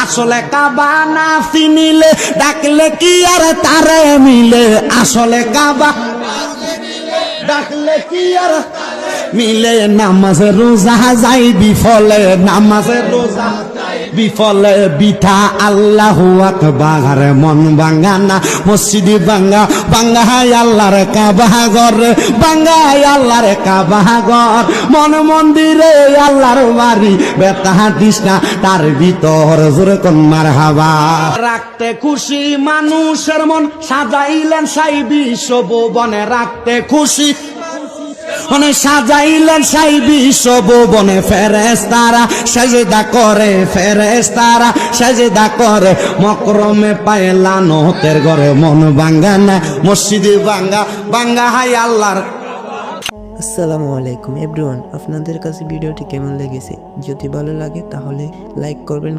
আসলে কাবা না চিনিলে ডাকলে কি আর তারে মিলে আসলে কাবা ডাকলে কি আর মিলে নামাজ রোজা যাই বিফলে নামাজ রোজা বিফলে বিথা আল্লাহু আকবার মন ভাঙানা মসজিদি ভাঙ্গা ভাঙ্গা আল্লাহর কাবা ঘর ভাঙ্গা আল্লাহর কাবা ঘর মন মন্দিরে আল্লাহর বাড়ি বেতা দিস না তার ভিতর জোরে কোন মারহাবা রাখতে খুশি মানুষের মন সাজাইলেন সাই বিশ্ব ভুবনে রাখতে খুশি মনে সাজাইলেন সাই বিশ্ব ভুবনে ফেরেশতারা সেজদা করে ফেরেশতারা সেজদা করে মকরমে পায় লানতের ঘরে মন ভাঙ্গা না মসজিদে ভাঙ্গা ভাঙ্গা হাই আল্লাহর। আসসালামু আলাইকুম এভরিওয়ান, আপনাদের কাছে ভিডিওটি কেমন লেগেছে? যদি ভালো লাগে তাহলে লাইক করবেন।